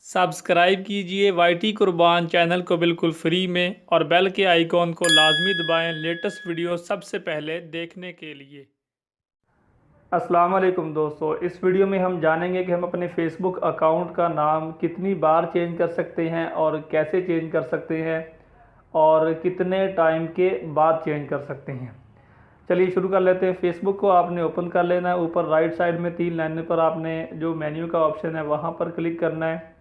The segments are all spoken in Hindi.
सब्सक्राइब कीजिए वाईटी कुर्बान चैनल को बिल्कुल फ्री में और बेल के आइकॉन को लाजमी दबाएं लेटेस्ट वीडियो सबसे पहले देखने के लिए। अस्सलाम वालेकुम दोस्तों, इस वीडियो में हम जानेंगे कि हम अपने फेसबुक अकाउंट का नाम कितनी बार चेंज कर सकते हैं और कैसे चेंज कर सकते हैं और कितने टाइम के बाद चेंज कर सकते हैं। चलिए शुरू कर लेते हैं। फेसबुक को आपने ओपन कर लेना है। ऊपर राइट साइड में 3 लाइनों पर आपने जो मेन्यू का ऑप्शन है वहाँ पर क्लिक करना है।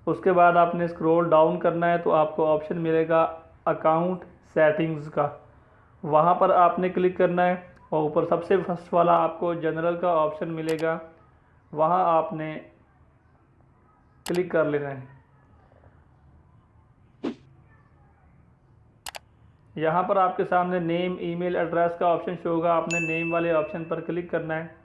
उसके बाद आपने स्क्रॉल डाउन करना है तो आपको ऑप्शन मिलेगा अकाउंट सेटिंग्स का, वहाँ पर आपने क्लिक करना है और ऊपर सबसे फर्स्ट वाला आपको जनरल का ऑप्शन मिलेगा, वहाँ आपने क्लिक कर लेना है। यहाँ पर आपके सामने नेम ईमेल एड्रेस का ऑप्शन शो होगा, आपने नेम वाले ऑप्शन पर क्लिक करना है।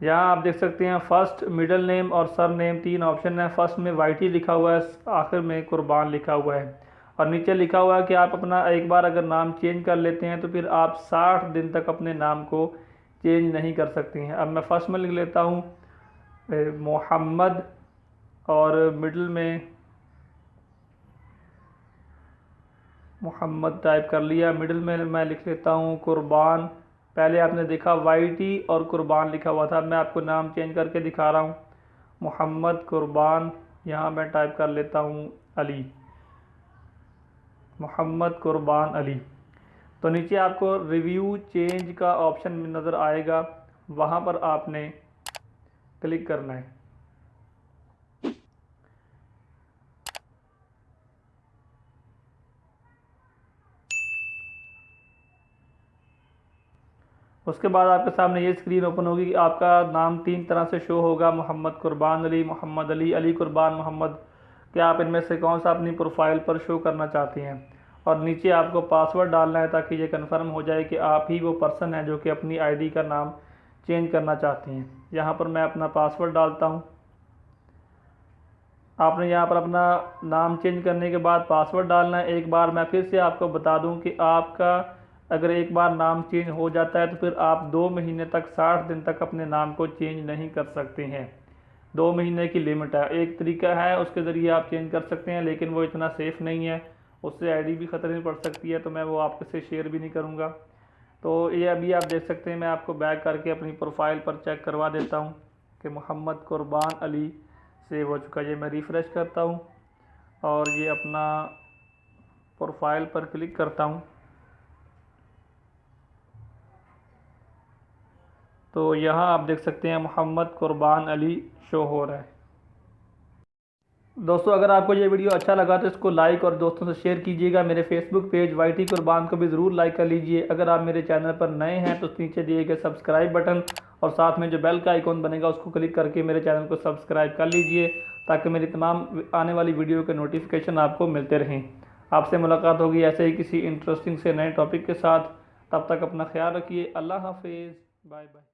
यहाँ आप देख सकते हैं फर्स्ट, मिडिल नेम और सर नेम 3 ऑप्शन है। फर्स्ट में वाईटी लिखा हुआ है, आखिर में कुर्बान लिखा हुआ है और नीचे लिखा हुआ है कि आप अपना एक बार अगर नाम चेंज कर लेते हैं तो फिर आप 60 दिन तक अपने नाम को चेंज नहीं कर सकते हैं। अब मैं फर्स्ट में लिख लेता हूँ मोहम्मद और मिडिल में मोहम्मद टाइप कर लिया, मिडिल में मैं लिख लेता हूँ कुर्बान। पहले आपने देखा वाईटी और कुर्बान लिखा हुआ था, मैं आपको नाम चेंज करके दिखा रहा हूँ, मोहम्मद कुर्बान। यहाँ मैं टाइप कर लेता हूँ अली, मोहम्मद कुर्बान अली। तो नीचे आपको रिव्यू चेंज का ऑप्शन नज़र आएगा, वहाँ पर आपने क्लिक करना है। उसके बाद आपके सामने ये स्क्रीन ओपन होगी कि आपका नाम 3 तरह से शो होगा, मोहम्मद कुर्बान अली, मोहम्मद अली, अली कुर्बान मोहम्मद। क्या आप इनमें से कौन सा अपनी प्रोफाइल पर शो करना चाहते हैं। और नीचे आपको पासवर्ड डालना है ताकि ये कंफर्म हो जाए कि आप ही वो पर्सन हैं जो कि अपनी आईडी का नाम चेंज करना चाहते हैं। यहाँ पर मैं अपना पासवर्ड डालता हूँ। आपने यहाँ पर अपना नाम चेंज करने के बाद पासवर्ड डालना है। एक बार मैं फिर से आपको बता दूँ कि आपका अगर एक बार नाम चेंज हो जाता है तो फिर आप 2 महीने तक 60 दिन तक अपने नाम को चेंज नहीं कर सकते हैं। 2 महीने की लिमिट है। एक तरीका है उसके ज़रिए आप चेंज कर सकते हैं, लेकिन वो इतना सेफ़ नहीं है, उससे आईडी भी ख़तरे में पड़ सकती है, तो मैं वो आपके से शेयर भी नहीं करूँगा। तो ये अभी आप देख सकते हैं, मैं आपको बैक करके अपनी प्रोफाइल पर चेक करवा देता हूँ कि मोहम्मद कुर्बान अली सेव हो चुका है। ये मैं रिफ़्रेश करता हूँ और ये अपना प्रोफाइल पर क्लिक करता हूँ तो यहाँ आप देख सकते हैं मोहम्मद कुर्बान अली शो हो रहा है। दोस्तों, अगर आपको ये वीडियो अच्छा लगा तो इसको लाइक और दोस्तों से शेयर कीजिएगा। मेरे फेसबुक पेज वाईटी कुर्बान को भी ज़रूर लाइक कर लीजिए। अगर आप मेरे चैनल पर नए हैं तो नीचे दिए गए सब्सक्राइब बटन और साथ में जो बेल का आइकॉन बनेगा उसको क्लिक करके मेरे चैनल को सब्सक्राइब कर लीजिए ताकि मेरी तमाम आने वाली वीडियो के नोटिफिकेशन आपको मिलते रहें। आपसे मुलाकात होगी ऐसे ही किसी इंटरेस्टिंग से नए टॉपिक के साथ। तब तक अपना ख्याल रखिए। अल्लाह हाफिज़, बाय बाय।